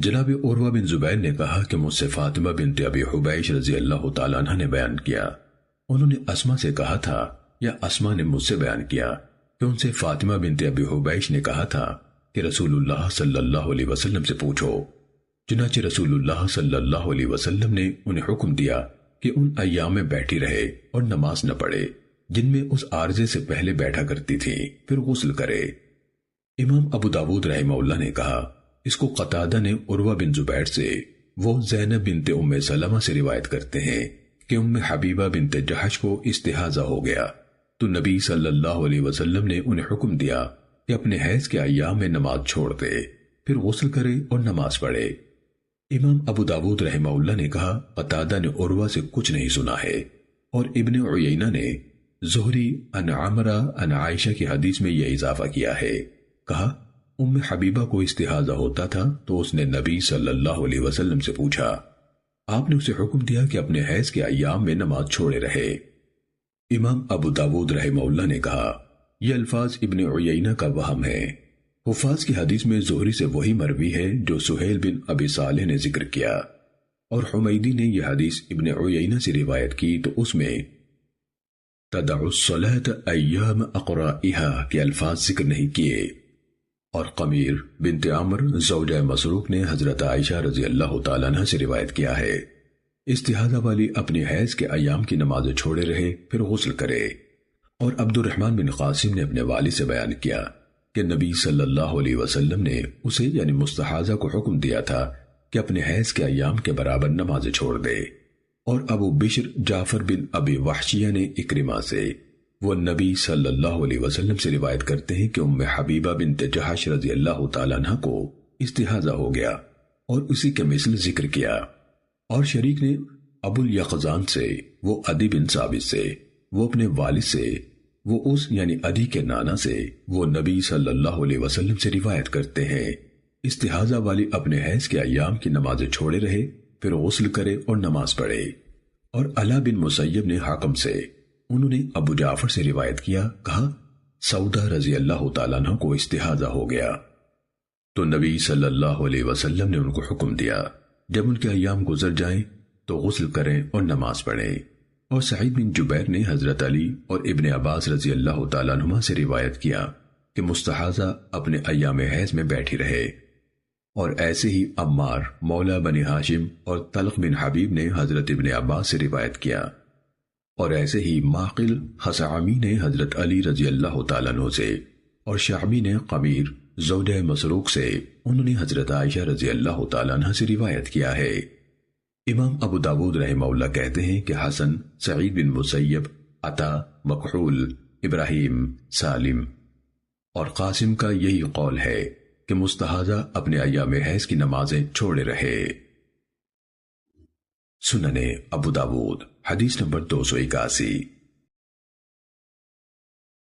جناب عروہ بن زبیر نے کہا کہ مجھ سے فاطمہ بنت ابی حبیش رضی اللہ تعالیٰ عنہ نے بیان کیا، انہوں نے اسما سے کہا تھا یا اسما نے مجھ سے بیان کیا کہ ان سے فاطمہ بنت ابی حبیش نے کہا تھا کہ رسول اللہ صلی اللہ علیہ وسلم سے پوچھو۔ چنانچہ رسول اللہ صلی اللہ علیہ وسلم نے انہیں حکم دیا کہ ان ایام میں بیٹھی رہے اور نماز نہ پڑھے جن میں اس عارضے سے پہلے بیٹھا کرتی تھی، پھر غسل کرے۔ امام ابو داود رحمہ اللہ نے کہا، اس کو قتادہ نے عروہ بن زبیر سے، وہ زینب بنت ام سلمہ سے روایت کرتے ہیں کہ ام حبیبہ بنت جحش کو استحاضہ ہو گیا تو نبی صلی اللہ علیہ وسلم نے انہیں حکم دیا کہ اپنے حیض کے ایام میں نماز چھوڑ دے، پھر غسل کرے اور نماز پڑھے۔ امام ابو داود رحمہ اللہ نے کہا، قتادہ نے عروہ سے کچھ نہیں سنا ہے، اور ابن عیینہ نے زہری عن عمرہ عن عائشہ کی حدیث میں یہ اضافہ کیا ہے۔ کہا، ام حبیبہ کو استحاضہ ہوتا تھا تو اس نے نبی صلی اللہ علیہ وسلم سے پوچھا، آپ نے اسے حکم دیا کہ اپنے حیض کے ایام میں نماز چھوڑے رہے۔ امام ابو داود رحمہ اللہ نے کہا، یہ الفاظ ابن عیینہ کا وہم ہے۔ حفاظ کی حدیث میں زہری سے وہی مروی ہے جو سہیل بن ابی صالح نے ذکر کیا، اور حمیدی نے یہ حدیث ابن عیینہ سے روایت کی تو اس میں تدع الصلاة ایام اقرائها کے الفاظ ذکر نہیں کیے۔ اور قمیر بنت عمرو زوجہ مسروق نے حضرت عائشہ رضی اللہ تعالیٰ عنہ سے روایت کیا ہے، استحاضہ والی اپنی حیض کے ایام کی نماز چھوڑے رہے پھر غسل کرے۔ اور عبد الرحمن بن قاسم نے اپنے والد سے بیان کیا کہ نبی صلی اللہ علیہ وسلم نے اسے یعنی مستحاضہ کو حکم دیا تھا کہ اپنے حیض کے ایام کے برابر نماز چھوڑ دے۔ اور ابو بشر جعفر بن ابی وحشیہ نے اکرمہ سے، وہ نبی صلی اللہ علیہ وسلم سے روایت کرتے ہیں کہ ام حبیبہ بنت جحش رضی اللہ تعالیٰ عنہ کو استحاضہ ہو گیا، اور اسی کے مثل ذکر کیا۔ اور شریک نے ابو الیقظان سے، وہ عدی بن ثابت سے، وہ اپنے والد سے، وہ اس یعنی عدی کے نانا سے، وہ نبی صلی اللہ علیہ وسلم سے روایت کرتے ہیں، استحاضہ والی اپنے حیض کے ایام کی نماز چھوڑے رہے پھر غسل کرے اور نماز پڑھے۔ اور علا بن مسیب نے حاکم سے، انہوں نے ابو جعفر سے روایت کیا، کہا سودا رضی اللہ تعالیٰ عنہ کو استحاضہ ہو گیا تو نبی صلی اللہ علیہ وسلم نے ان کو حکم دیا جب ان کے ایام گزر جائیں تو غسل کریں اور نماز پڑھیں۔ اور سعید بن جبیر نے حضرت علی اور ابن عباس رضی اللہ تعالیٰ عنہما سے روایت کیا کہ مستحاضہ اپنے ایام حیض میں بیٹھی رہے۔ اور ایسے ہی عمار مولا بنی ہاشم اور طلق بن حبیب نے حضرت ابن عباس سے روایت کیا، اور ایسے ہی معقل خثعمی نے حضرت علی رضی اللہ تعالیٰ عنہ سے، اور شعبی نے قمیر زوجہ مسروق سے، انہوں نے حضرت عائشہ رضی اللہ تعالیٰ عنہ سے روایت کیا ہے۔ امام ابو داود رحمہ اللہ کہتے ہیں کہ حسن، سعید بن مسیب، عطا، مکحول، ابراہیم، سالم اور قاسم کا یہی قول ہے کہ مستحاضہ اپنے ایام حیض کی نمازیں چھوڑے رہے۔ سنن ابو داود حدیث نمبر 281۔